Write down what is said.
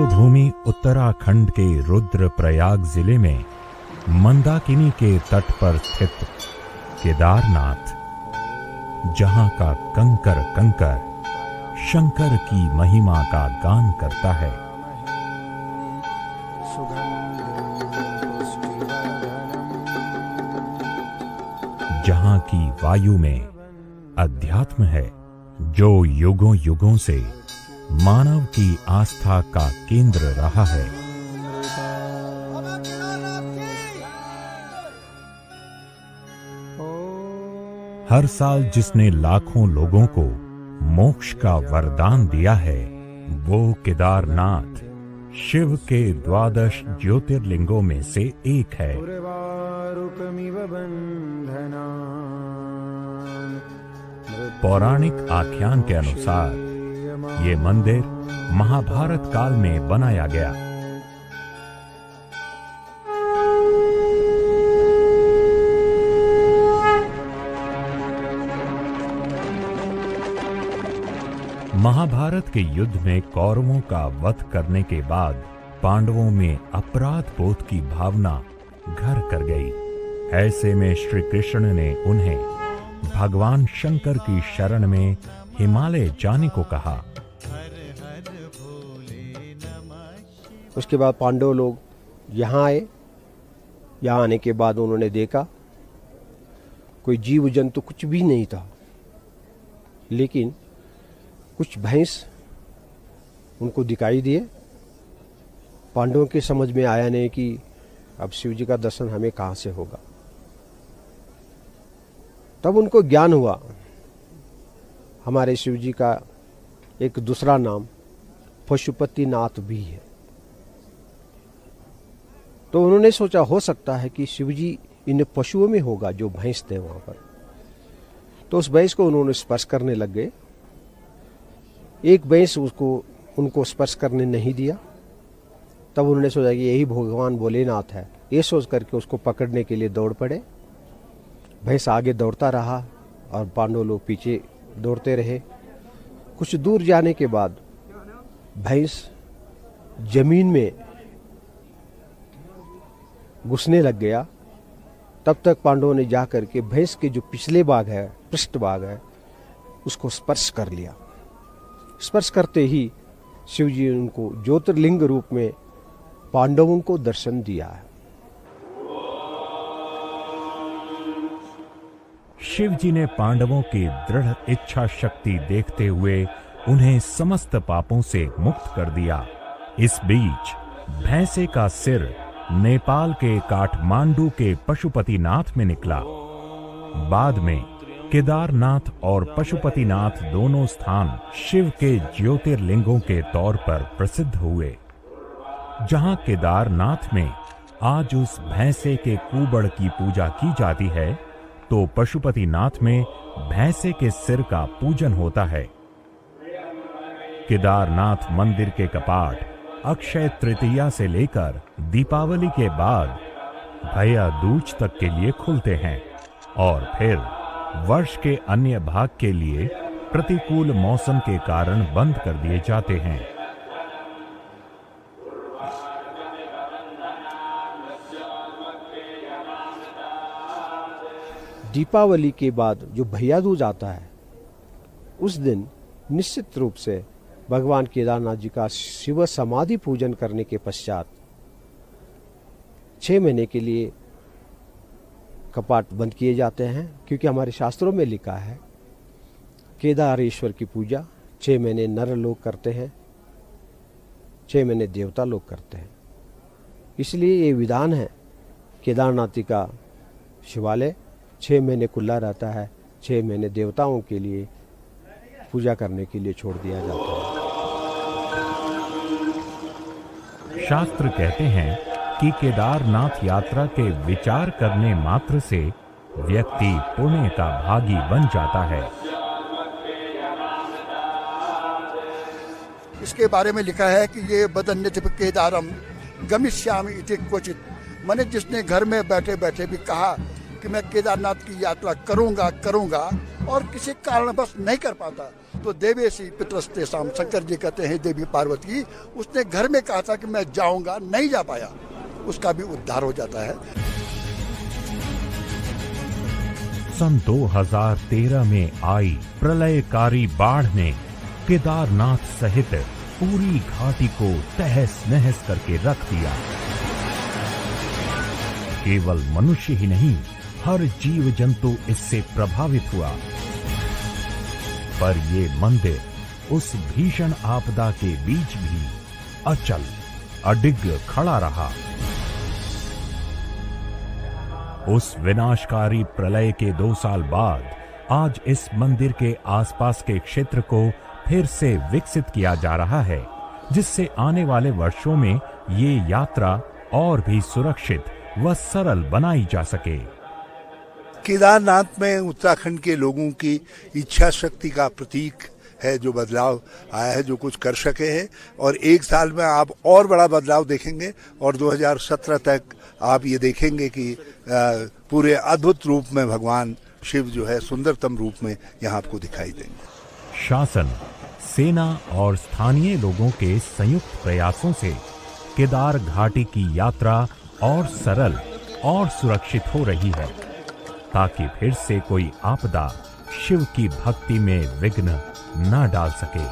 देवभूमि उत्तराखंड के रुद्रप्रयाग जिले में मंदाकिनी के तट पर स्थित केदारनाथ, जहां का कंकर कंकर शंकर की महिमा का गान करता है। जहां की वायु में अध्यात्म है, जो युगों युगों से मानव की आस्था का केंद्र रहा है। हर साल जिसने लाखों लोगों को मोक्ष का वरदान दिया है, वो केदारनाथ शिव के 12 ज्योतिर्लिंगों में से एक है। पौराणिक आख्यान के अनुसार ये मंदिर महाभारत काल में बनाया गया। महाभारत के युद्ध में कौरवों का वध करने के बाद पांडवों में अपराध बोध की भावना घर कर गई। ऐसे में श्री कृष्ण ने उन्हें भगवान शंकर की शरण में हिमालय जाने को कहा। उसके बाद पांडव लोग यहाँ आए। यहाँ आने के बाद उन्होंने देखा कोई जीव जंतु कुछ भी नहीं था, लेकिन कुछ भैंस उनको दिखाई दिए। पांडवों के समझ में आया नहीं कि अब शिव जी का दर्शन हमें कहाँ से होगा। तब उनको ज्ञान हुआ हमारे शिव जी का एक दूसरा नाम पशुपतिनाथ भी है। तो उन्होंने सोचा हो सकता है कि शिव जी इन पशुओं में होगा जो भैंस थे वहां पर। तो उस भैंस को उन्होंने स्पर्श करने लग गए। एक भैंस उनको स्पर्श करने नहीं दिया। तब उन्होंने सोचा कि यही भगवान भोलेनाथ है। ये सोच करके उसको पकड़ने के लिए दौड़ पड़े। भैंस आगे दौड़ता रहा और पांडव लोग पीछे दौड़ते रहे। कुछ दूर जाने के बाद भैंस जमीन में घुसने लग गया। तब तक पांडवों ने जाकर के भैंस के जो पिछले भाग है, पृष्ठ भाग है, उसको स्पर्श कर लिया। स्पर्श करते ही शिव जी ने उनको ज्योतिर्लिंग रूप में पांडवों को दर्शन दिया है। शिव जी ने पांडवों की दृढ़ इच्छा शक्ति देखते हुए उन्हें समस्त पापों से मुक्त कर दिया। इस बीच भैंसे का सिर नेपाल के काठमांडू के पशुपतिनाथ में निकला। बाद में केदारनाथ और पशुपतिनाथ दोनों स्थान शिव के ज्योतिर्लिंगों के तौर पर प्रसिद्ध हुए। जहां केदारनाथ में आज उस भैंसे के कुबड़ की पूजा की जाती है, तो पशुपतिनाथ में भैंसे के सिर का पूजन होता है। केदारनाथ मंदिर के कपाट अक्षय तृतीया से लेकर दीपावली के बाद भैया दूज तक के लिए खुलते हैं और फिर वर्ष के अन्य भाग के लिए प्रतिकूल मौसम के कारण बंद कर दिए जाते हैं। दीपावली के बाद जो भैया दूज आता है, उस दिन निश्चित रूप से भगवान केदारनाथ जी का शिव समाधि पूजन करने के पश्चात 6 महीने के लिए कपाट बंद किए जाते हैं। क्योंकि हमारे शास्त्रों में लिखा है केदारेश्वर की पूजा 6 महीने नर लोग करते हैं, 6 महीने देवता लोग करते हैं। इसलिए ये विधान है केदारनाथ का शिवालय 6 महीने खुला रहता है। 6 महीने देवताओं के लिए पूजा करने के लिए छोड़ दिया जाता है। शास्त्र कहते हैं कि केदारनाथ यात्रा के विचार करने मात्र से व्यक्ति पुण्य का भागी बन जाता है। इसके बारे में लिखा है कि ये बदन्यति केदारम गमिष्यामि इति क्वचित, माने जिसने घर में बैठे बैठे भी कहा कि मैं केदारनाथ की यात्रा करूंगा और किसी कारणवश नहीं कर पाता, तो देवेशी पितरस्ते शाम, शंकर जी कहते हैं देवी पार्वती, उसने घर में कहा था कि मैं जाऊंगा, नहीं जा पाया, उसका भी उद्धार हो जाता है। सन 2013 में आई प्रलयकारी बाढ़ ने केदारनाथ सहित पूरी घाटी को तहस नहस करके रख दिया। केवल मनुष्य ही नहीं, हर जीव जंतु इससे प्रभावित हुआ। पर ये मंदिर उस भीषण आपदा के बीच भी अचल अडिग खड़ा रहा। उस विनाशकारी प्रलय के 2 साल बाद आज इस मंदिर के आसपास के क्षेत्र को फिर से विकसित किया जा रहा है, जिससे आने वाले वर्षों में ये यात्रा और भी सुरक्षित व सरल बनाई जा सके। केदारनाथ में उत्तराखंड के लोगों की इच्छा शक्ति का प्रतीक है जो बदलाव आया है, जो कुछ कर सके हैं, और 1 साल में आप और बड़ा बदलाव देखेंगे और 2017 तक आप ये देखेंगे कि पूरे अद्भुत रूप में भगवान शिव जो है सुंदरतम रूप में यहाँ आपको दिखाई देंगे। शासन, सेना और स्थानीय लोगों के संयुक्त प्रयासों से केदार घाटी की यात्रा और सरल और सुरक्षित हो रही है, ताकि फिर से कोई आपदा शिव की भक्ति में विघ्न न डाल सके।